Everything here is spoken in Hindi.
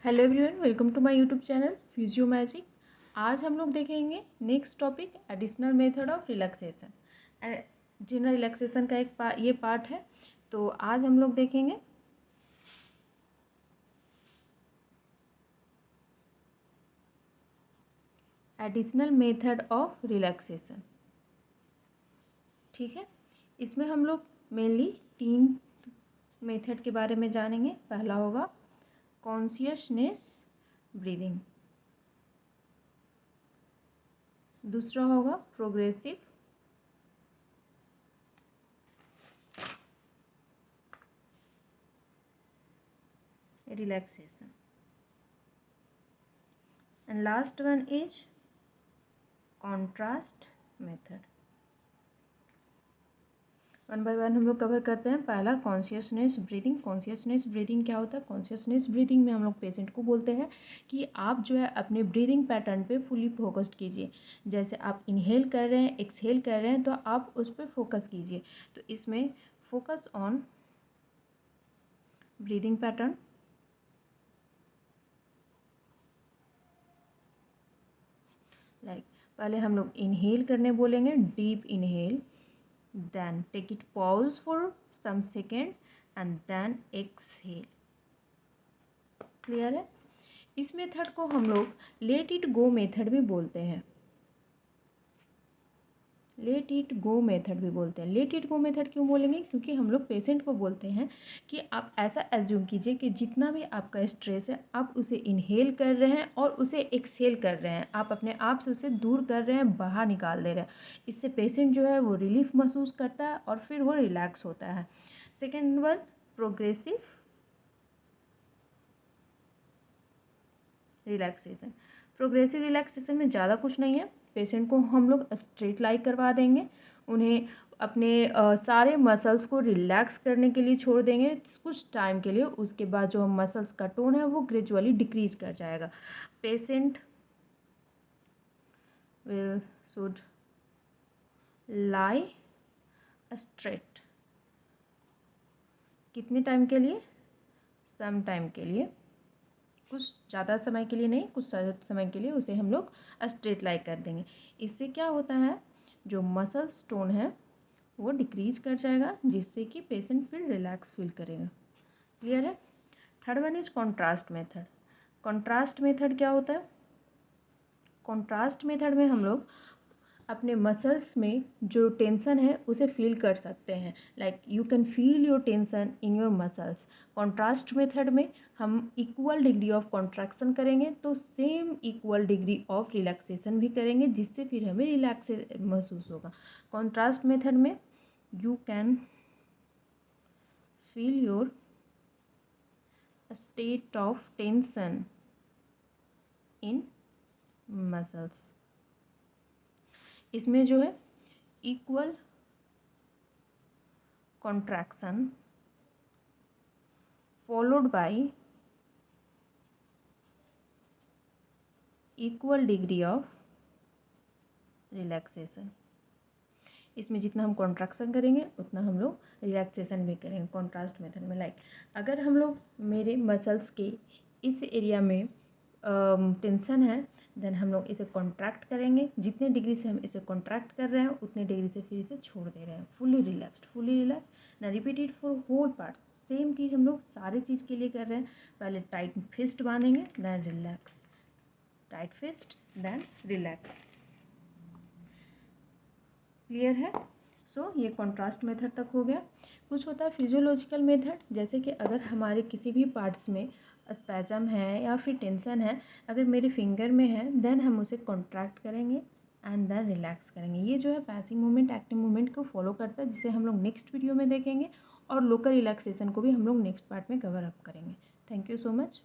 Hello everyone, welcome to my YouTube channel physio magic. आज हम लोग देखेंगे next topic additional method of relaxation. General relaxation का एक ये पार्ट है। तो आज हम लोग देखेंगे एडिशनल मेथड ऑफ रिलैक्सेशन। ठीक है, इसमें हम लोग मेनली 3 मेथड के बारे में जानेंगे। पहला होगा कॉन्शियसनेस ब्रीदिंग, दूसरा होगा progressive relaxation, and last one is contrast method। One by one हम लोग कवर करते हैं। पहला कॉन्शियसनेस ब्रीदिंग। कॉन्शियसनेस ब्रीदिंग क्या होता है? कॉन्शियसनेस ब्रीदिंग में हम लोग पेशेंट को बोलते हैं कि आप जो है अपने ब्रीदिंग पैटर्न पे फुली फोकस्ड कीजिए। जैसे आप इनहेल कर रहे हैं, एक्सहेल कर रहे हैं, तो आप उस पर फोकस कीजिए। तो इसमें focus on breathing pattern, like पहले हम लोग इनहेल करने बोलेंगे, deep inhale, then take it pause for some second and then exhale। Clear है? इस मेथड को हम लोग लेट इट गो मेथड भी बोलते हैं। लेट इट गो मेथड भी बोलते हैं। लेट इट गो मेथड क्यों बोलेंगे? क्योंकि हम लोग पेशेंट को बोलते हैं कि आप ऐसा एज्यूम कीजिए कि जितना भी आपका स्ट्रेस है आप उसे इनहेल कर रहे हैं और उसे एक्सहेल कर रहे हैं। आप अपने आप से उसे दूर कर रहे हैं, बाहर निकाल दे रहे हैं। इससे पेशेंट जो है वो रिलीफ महसूस करता है और फिर वो रिलैक्स होता है। Second one progressive relaxation. Progressive relaxation में ज़्यादा कुछ नहीं है। पेशेंट को हम लोग स्ट्रेट लाई करवा देंगे, उन्हें अपने सारे मसल्स को रिलैक्स करने के लिए छोड़ देंगे कुछ टाइम के लिए। उसके बाद जो मसल्स का टोन है वो ग्रेजुअली डिक्रीज कर जाएगा। Patient will should lie straight. कितने टाइम के लिए? सम टाइम के लिए, कुछ ज़्यादा समय के लिए नहीं, कुछ समय के लिए उसे हम लोग स्ट्रेट लाई कर देंगे। इससे क्या होता है, जो मसल टोन है वो डिक्रीज कर जाएगा, जिससे कि पेशेंट फिर रिलैक्स फील करेगा। क्लियर है? Third one is contrast method. Contrast method क्या होता है? कॉन्ट्रास्ट मेथड में हम लोग अपने मसल्स में जो टेंशन है उसे फील कर सकते हैं। Like you can feel your tension in your muscles. Contrast method में हम इक्वल डिग्री ऑफ कॉन्ट्रैक्शन करेंगे तो same equal degree of relaxation भी करेंगे, जिससे फिर हमें रिलैक्स महसूस होगा। कॉन्ट्रास्ट मेथड में you can feel your state of tension in muscles. इसमें जो है equal contraction followed y equal degree of relaxation. इसमें जितना हम कॉन्ट्रैक्शन करेंगे उतना हम लोग रिलैक्सेशन भी करेंगे कॉन्ट्रास्ट मेथड में। लाइक अगर हम लोग मेरे मसल्स के इस एरिया में टेंशन है, देन हम लोग इसे कॉन्ट्रैक्ट करेंगे। जितने डिग्री से हम इसे कॉन्ट्रैक्ट कर रहे हैं उतने डिग्री से फिर इसे छोड़ दे रहे हैं। Fully relax. ना repeated for whole parts. Same चीज़ हम लोग सारे चीज़ के लिए कर रहे हैं। पहले टाइट फिस्ट बांधेंगे, then relax, tight fist, then relax. Clear है? ये कॉन्ट्रास्ट मेथड तक हो गया। कुछ होता है फिजियोलॉजिकल मेथड, जैसे कि अगर हमारे किसी भी पार्ट्स में स्पैजम है या फिर टेंशन है, अगर मेरे फिंगर में है, देन हम उसे कॉन्ट्रैक्ट करेंगे एंड देन रिलैक्स करेंगे। ये जो है पैसिव मूवमेंट एक्टिव मूवमेंट को फॉलो करता है, जिसे हम लोग नेक्स्ट वीडियो में देखेंगे, और लोकल रिलैक्सेशन को भी हम लोग नेक्स्ट पार्ट में कवर अप करेंगे। Thank you so much.